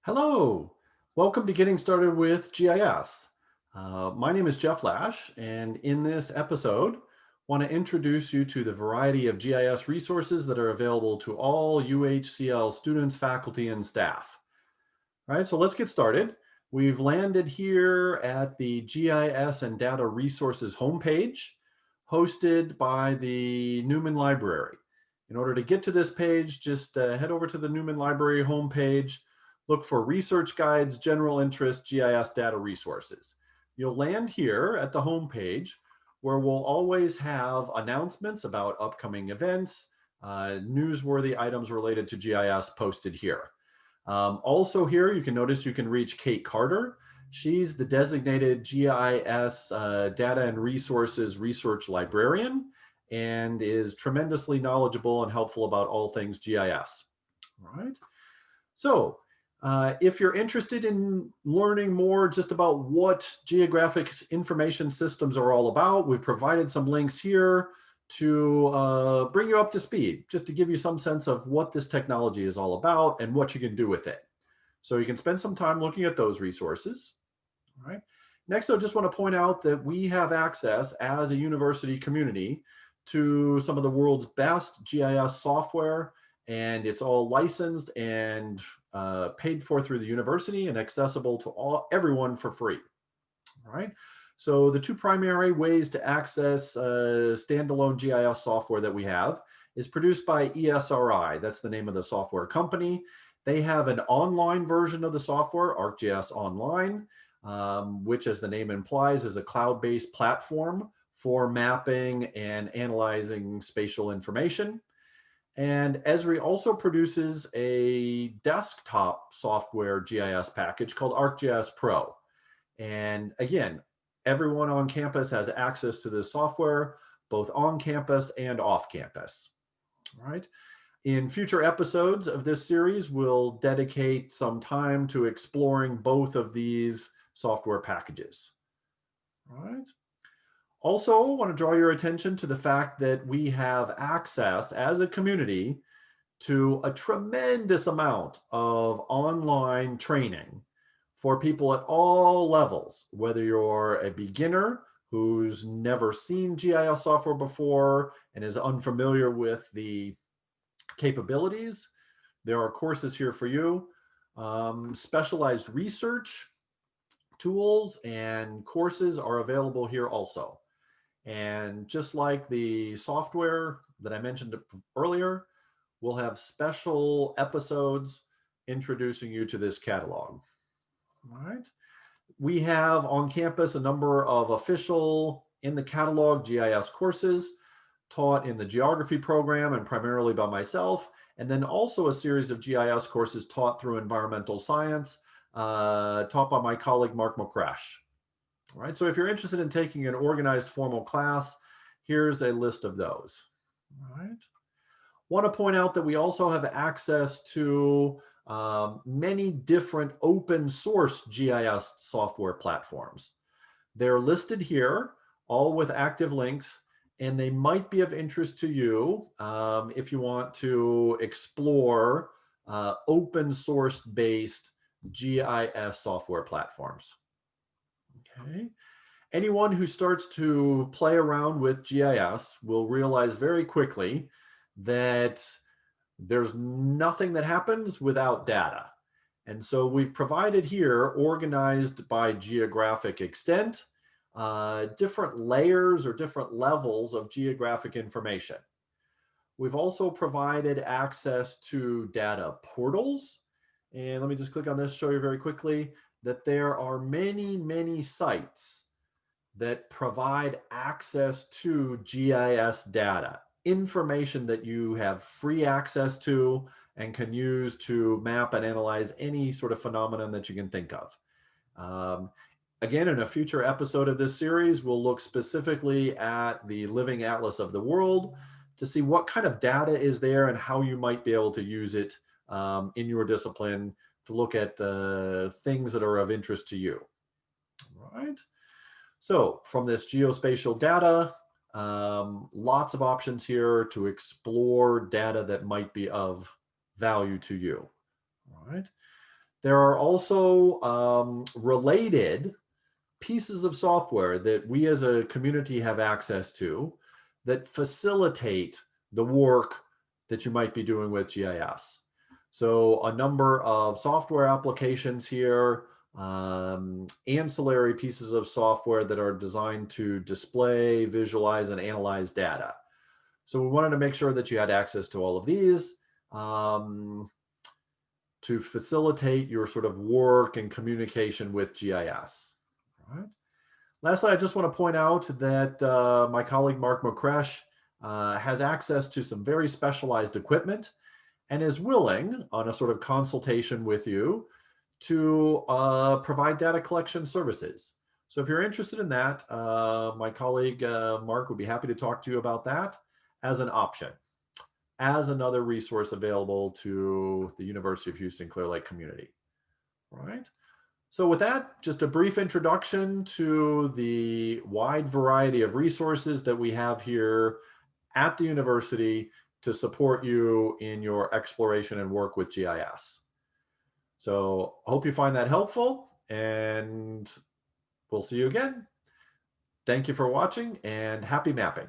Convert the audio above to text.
Hello, welcome to Getting Started with GIS. My name is Jeff Lash, and in this episode, want to introduce you to the variety of GIS resources that are available to all UHCL students, faculty, and staff. All right, so let's get started. We've landed here at the GIS and Data Resources homepage, hosted by the Newman Library. In order to get to this page, just head over to the Newman Library homepage, look for Research Guides, General Interest, GIS Data Resources. You'll land here at the homepage where we'll always have announcements about upcoming events, newsworthy items related to GIS posted here. Also here, you can notice you can reach Kate Carter. She's the designated GIS data and resources research librarian and is tremendously knowledgeable and helpful about all things GIS. All right. So if you're interested in learning more just about what geographic information systems are all about, we've provided some links here to bring you up to speed, just to give you some sense of what this technology is all about and what you can do with it. So you can spend some time looking at those resources. All right. Next, I just want to point out that we have access as a university community to some of the world's best GIS software, and it's all licensed and paid for through the university and accessible to everyone for free. All right. So the two primary ways to access standalone GIS software that we have is produced by ESRI. That's the name of the software company. They have an online version of the software, ArcGIS Online, which, as the name implies, is a cloud-based platform for mapping and analyzing spatial information. And Esri also produces a desktop software GIS package called ArcGIS Pro. And again, everyone on campus has access to this software, both on campus and off campus. All right. In future episodes of this series, we'll dedicate some time to exploring both of these software packages. All right. Also, I want to draw your attention to the fact that we have access as a community to a tremendous amount of online training for people at all levels, whether you're a beginner who's never seen GIS software before and is unfamiliar with the capabilities. There are courses here for you. Specialized research tools and courses are available here also. And just like the software that I mentioned earlier, we'll have special episodes introducing you to this catalog. All right. We have on campus a number of official in the catalog GIS courses taught in the geography program and primarily by myself, and then also a series of GIS courses taught through environmental science, taught by my colleague Mark McCrash. All right, so if you're interested in taking an organized formal class, here's a list of those. All right. Want to point out that we also have access to many different open source GIS software platforms. They're listed here, all with active links, and they might be of interest to you if you want to explore open source based GIS software platforms. Okay. Anyone who starts to play around with GIS will realize very quickly that there's nothing that happens without data. And so we've provided here, organized by geographic extent, different layers or different levels of geographic information. We've also provided access to data portals. And let me just click on this, show you very quickly that there are many, many sites that provide access to GIS data, information that you have free access to and can use to map and analyze any sort of phenomenon that you can think of. Again, in a future episode of this series, we'll look specifically at the Living Atlas of the World to see what kind of data is there and how you might be able to use it in your discipline to look at things that are of interest to you. All right. So from this geospatial data, lots of options here to explore data that might be of value to you. All right. There are also related pieces of software that we as a community have access to that facilitate the work that you might be doing with GIS. So a number of software applications here, ancillary pieces of software that are designed to display, visualize, and analyze data. So we wanted to make sure that you had access to all of these to facilitate your sort of work and communication with GIS. All right. Lastly, I just want to point out that my colleague Mark Mokresh has access to some very specialized equipment and is willing, on a sort of consultation with you, to provide data collection services. So if you're interested in that, my colleague Mark would be happy to talk to you about that as an option, as another resource available to the University of Houston Clear Lake community. All right. So with that, just a brief introduction to the wide variety of resources that we have here at the university to support you in your exploration and work with GIS. So I hope you find that helpful, and we'll see you again. Thank you for watching, and happy mapping.